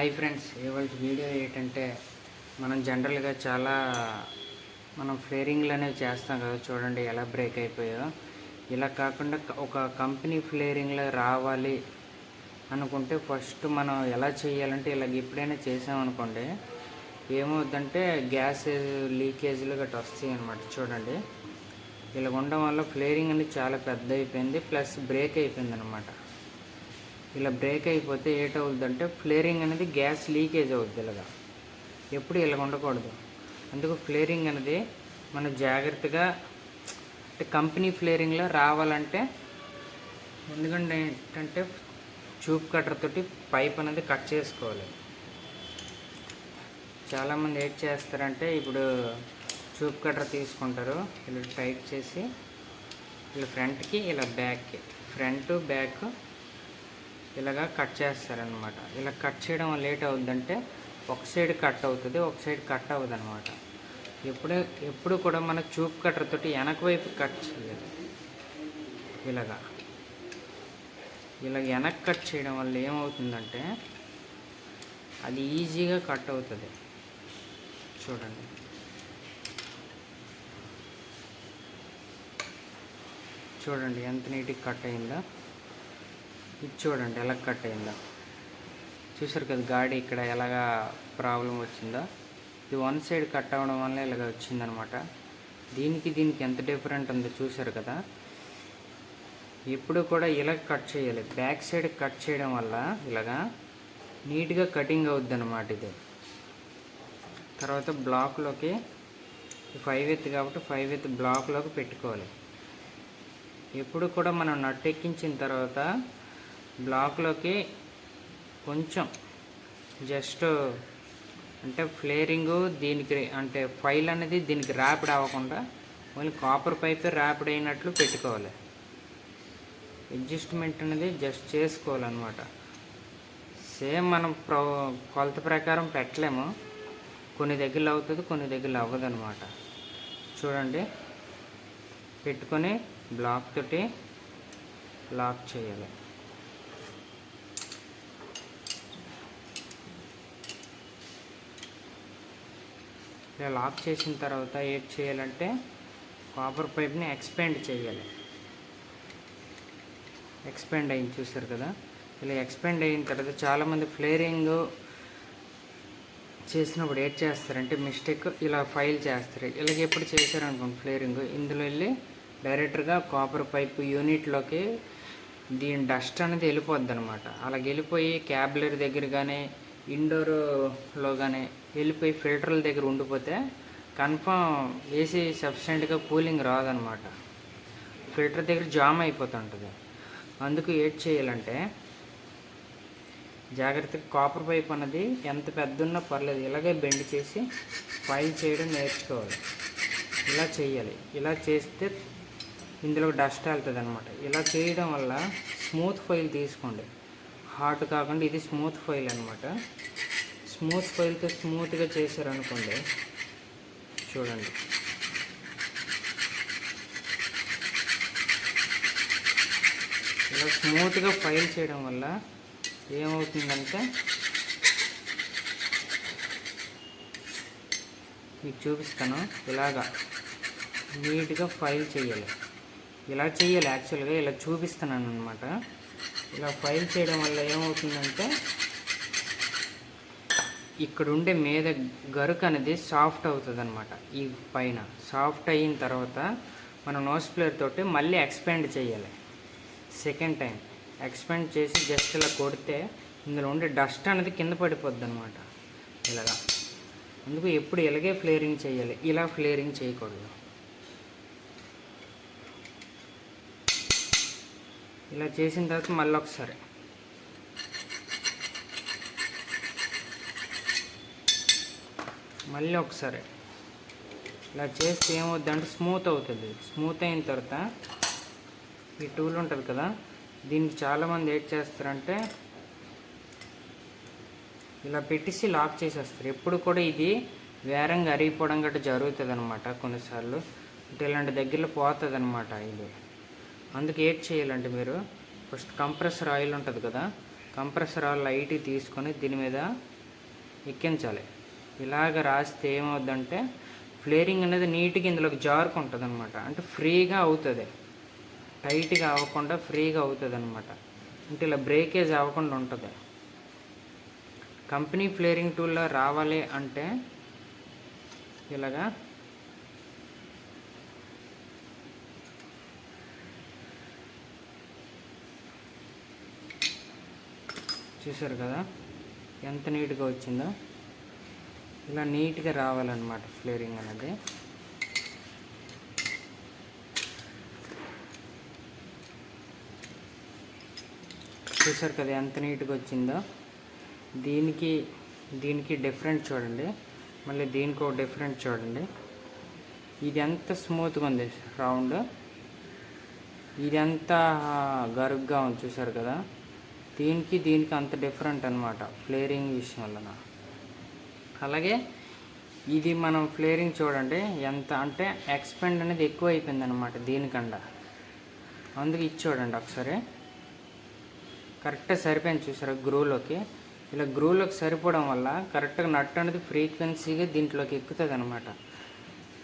Hi friends, ఇవాళ video ఏంటంటే మనం జనరల్గా మనం ఫ్లేరింగ్లు అనేవి చేస్తాం కదా. చూడండి ఎలా బ్రేక్ అయిపోయాయో. ఇలా కాకుండా ఒక కంపెనీ ఫ్లేరింగ్లో రావాలి అనుకుంటే ఫస్ట్ మనం ఎలా చేయాలంటే ఇలాగ ఎప్పుడైనా చేసామనుకోండి ఏమవుద్దంటే గ్యాస్ లీకేజీలు గట్రా వస్తాయి అన్నమాట. చూడండి ఇలా ఉండడం వల్ల ఫ్లేరింగ్ అనేది చాలా పెద్ద అయిపోయింది, ప్లస్ బ్రేక్ అయిపోయింది అనమాట. ఇలా బ్రేక్ అయిపోతే ఏటవుద్దంటే ఫ్లేరింగ్ అనేది గ్యాస్ లీకేజ్ అవుద్ది. ఇలాగా ఎప్పుడు ఇలా ఉండకూడదు. అందుకు ఫ్లేరింగ్ అనేది మనం జాగ్రత్తగా అంటే కంపెనీ ఫ్లేరింగ్లో రావాలంటే ఎందుకంటే ఏంటంటే ట్యూబ్ కట్టర్ తోటి పైప్ అనేది కట్ చేసుకోవాలి. చాలామంది ఏం చేస్తారంటే ఇప్పుడు ట్యూబ్ కట్టర్ తీసుకుంటారు, ఇలా టైట్ చేసి ఇలా ఫ్రంట్కి ఇలా బ్యాక్కి, ఫ్రంట్ బ్యాక్ ఇలాగా కట్ చేస్తారనమాట. ఇలా కట్ చేయడం వల్ల లేట్ అవుద్దంటే ఒక సైడ్ కట్ అవుతుంది, ఒక సైడ్ కట్ అవ్వదు అనమాట. ఎప్పుడు కూడా మన ట్యూబ్ కట్టర్ తోటి వెనక వైపు కట్ చేయాలి. ఇలా వెనక్కి కట్ చేయడం వల్ల ఏమవుతుందంటే అది ఈజీగా కట్ అవుతుంది. చూడండి చూడండి ఎంత నీట్గా కట్ అయిందో. ఇది చూడండి ఎలా కట్ అయిందో. చూసారు కదా గాడి ఇక్కడ ఎలాగా ప్రాబ్లం వచ్చిందో. ఇది వన్ సైడ్ కట్ అవ్వడం వల్ల ఇలాగ వచ్చిందనమాట. దీనికి ఎంత డిఫరెంట్ ఉందో చూసారు కదా. ఎప్పుడు కూడా ఇలా కట్ చేయాలి. బ్యాక్ సైడ్ కట్ చేయడం వల్ల ఇలాగా నీట్గా కటింగ్ అవుద్ది అనమాట. ఇది తర్వాత బ్లాక్లోకి 5 కాబట్టి 5 బ్లాక్లోకి పెట్టుకోవాలి. ఎప్పుడు కూడా మనం నట్ ఎక్కించిన తర్వాత బ్లాక్లోకి కొంచెం జస్ట్ అంటే ఫ్లేరింగు దీనికి అంటే ఫైల్ అనేది దీనికి ర్యాపిడ్ అవ్వకుండా ఓన్లీ కాపర్ పైపే ర్యాపిడ్ అయినట్లు పెట్టుకోవాలి. అడ్జస్ట్మెంట్ అనేది జస్ట్ చేసుకోవాలన్నమాట. సేమ్ మనం కొలత ప్రకారం పెట్టలేము. కొన్ని దగ్గరలో అవుతుంది, కొన్ని దగ్గరలో అవ్వదు అనమాట. చూడండి పెట్టుకొని బ్లాక్ తోటి లాక్ చేయాలి. ఇలా లాక్ చేసిన తర్వాత ఏం చేయాలంటే కాపర్ పైప్ని ఎక్స్పాండ్ చేయాలి. ఎక్స్పాండ్ అయింది చూసారు కదా. ఇలా ఎక్స్పాండ్ అయిన తర్వాత చాలామంది ఫ్లేరింగ్ చేసినప్పుడు ఏం చేస్తారంటే మిస్టేక్ ఇలా ఫైల్ చేస్తారు. ఇలాగ ఎప్పుడు చేశారనుకోండి ఫ్లేరింగ్ ఇందులో వెళ్ళి డైరెక్ట్గా కాపర్ పైప్ యూనిట్లోకి దీని డస్ట్ అనేది వెళ్ళిపోద్ది అనమాట. అలాగ వెళ్ళిపోయి క్యాబులరీ దగ్గర కానీ ఇండోర్లో కానీ వెళ్ళిపోయి ఫిల్టర్ల దగ్గర ఉండిపోతే కన్ఫామ్ ఏసీ సఫిషియెంట్గా కూలింగ్ రాదనమాట. ఫిల్టర్ దగ్గర జామ్ అయిపోతుంటుంది. అందుకు ఏడ్ చేయాలంటే జాగ్రత్తగా కాపర్ పైప్ అన్నది ఎంత పెద్ద ఉన్నా పర్లేదు ఇలాగే బెండ్ చేసి ఫైల్ చేయడం నేర్చుకోవాలి. ఇలా చేయాలి. ఇలా చేస్తే ఇందులో డస్ట్ వెళ్తుంది అనమాట. ఇలా చేయడం వల్ల స్మూత్ ఫైల్ తీసుకోండి. హార్డ్ కాకుండా ఇది స్మూత్ ఫైల్ అనమాట. స్మూత్ ఫైల్తో స్మూత్గా చేశారనుకోండి. చూడండి ఇలా స్మూత్గా ఫైల్ చేయడం వల్ల ఏమవుతుందంటే మీకు చూపిస్తాను. ఇలాగా నీట్గా ఫైల్ చేయాలి. ఇలా చేయాలి. యాక్చువల్గా ఇలా చూపిస్తున్నాను అనమాట. ఇలా ఫైల్ చేయడం వల్ల ఏమవుతుందంటే ఇక్కడ ఉండే మీద గరుకు అనేది సాఫ్ట్ అవుతుంది అనమాట. ఈ పైన సాఫ్ట్ అయిన తర్వాత మనం నోస్ ప్లేయర్ తోటి మళ్ళీ ఎక్స్పాండ్ చేయాలి. సెకండ్ టైం ఎక్స్పాండ్ చేసి జస్ట్ ఇలా కొడితే ఇందులో ఉండే డస్ట్ అనేది కింద పడిపోద్ది అనమాట. ఇలాగా అందుకు ఎప్పుడు ఇలాగే ఫ్లేరింగ్ చేయాలి. ఇలా ఫ్లేరింగ్ చేయకూడదు. ఇలా చేసిన తర్వాత మళ్ళీ ఒకసారి ఇలా చేస్తే ఏమవుద్దంటే స్మూత్ అవుతుంది. స్మూత్ అయిన తర్వాత ఈ టూల్ ఉంటుంది కదా, దీనికి చాలామంది ఏం చేస్తారంటే ఇలా పెట్టేసి లాక్ చేసేస్తారు. ఎప్పుడు కూడా ఇది వేరంగా అరిగిపోవడం గట్రా జరుగుతుంది అనమాట. కొన్నిసార్లు అంటే ఇలాంటి దగ్గరలో పోతుంది అనమాట ఇది. అందుకు ఏం చేయాలంటే మీరు ఫస్ట్ కంప్రెసర్ ఆయిల్ ఉంటుంది కదా, కంప్రెసర్ ఆయిల్ లైట్గా తీసుకొని దీని మీద ఎక్కించాలి. ఇలాగ రాస్తే ఏమవుద్దంటే ఫ్లేరింగ్ అనేది నీట్గా ఇందులోకి జారుకుంటుంది అనమాట. అంటే ఫ్రీగా అవుతుంది, టైట్గా అవ్వకుండా ఫ్రీగా అవుతుంది అనమాట. అంటే ఇలా బ్రేకేజ్ అవ్వకుండా ఉంటుంది. కంపెనీ ఫ్లేరింగ్ టూల్లో రావాలి అంటే ఇలాగా చూసారు కదా ఎంత నీట్గా వచ్చిందో. ఇలా నీట్గా రావాలన్నమాట ఫ్లేరింగ్ అనేది. చూసారు కదా ఎంత నీట్గా వచ్చిందో. దీనికి డిఫరెంట్ చూడండి, మళ్ళీ దీనికి ఒక డిఫరెంట్ చూడండి. ఇది ఎంత స్మూత్గా ఉంది రౌండ్, ఇది ఎంత గరుగ్గా ఉంది చూసారు కదా. దీనికి అంత డిఫరెంట్ అనమాట ఫ్లేరింగ్ విషయంలో. అలాగే ఇది మనం ఫ్లేరింగ్ చూడండి ఎంత అంటే ఎక్స్పెండ్ అనేది ఎక్కువ అయిపోయింది అనమాట దీనికన్నా. అందుకు ఇది చూడండి ఒకసారి కరెక్ట్గా సరిపోయింది చూసారా గ్రూలోకి. ఇలా గ్రూలోకి సరిపోవడం వల్ల కరెక్ట్గా నట్ అనేది ఫ్రీక్వెన్సీగా దీంట్లోకి ఎక్కుతుంది అనమాట.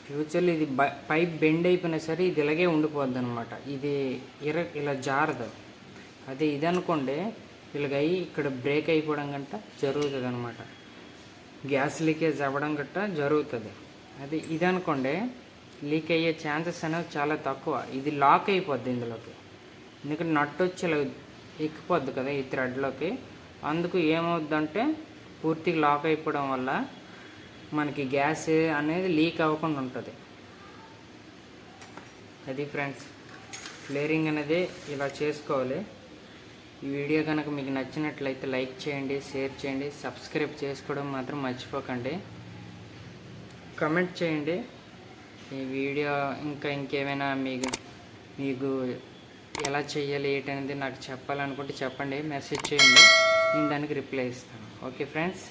ఫ్యూచర్లో ఇది పైప్ బెండ్ అయిపోయినా సరే ఇది ఇలాగే ఉండిపోద్ది అనమాట. ఇది ఇలా జారదు. అదే ఇది అనుకోండి ఇలాగ అయ్యి ఇక్కడ బ్రేక్ అయిపోవడం గంట జరుగుతుంది అనమాట. గ్యాస్ లీకేజ్ అవ్వడం గట్ట జరుగుతుంది. అది ఇది అనుకోండి లీక్ అయ్యే ఛాన్సెస్ అనేవి చాలా తక్కువ. ఇది లాక్ అయిపోద్ది ఇందులోకి, ఎందుకంటే నట్ వచ్చి ఇలా ఎక్కిపోద్ది కదా ఈ థ్రెడ్లోకి. అందుకు ఏమవుద్దంటే పూర్తిగా లాక్ అయిపోవడం వల్ల మనకి గ్యాస్ అనేది లీక్ అవ్వకుండా ఉంటుంది. అది ఫ్రెండ్స్ ఫ్లేరింగ్ అనేది ఇలా చేసుకోవాలి. ఈ వీడియో కనుక మీకు నచ్చినట్లయితే లైక్ చేయండి, షేర్ చేయండి, సబ్స్క్రైబ్ చేసుకోవడం మాత్రం మర్చిపోకండి. కమెంట్ చేయండి ఈ వీడియో ఇంకా ఇంకేమైనా మీకు ఎలా చేయాలి ఏంటనేది నాకు చెప్పాలనుకుంటే చెప్పండి, మెసేజ్ చేయండి, నేను దానికి రిప్లై ఇస్తాను. Okay friends.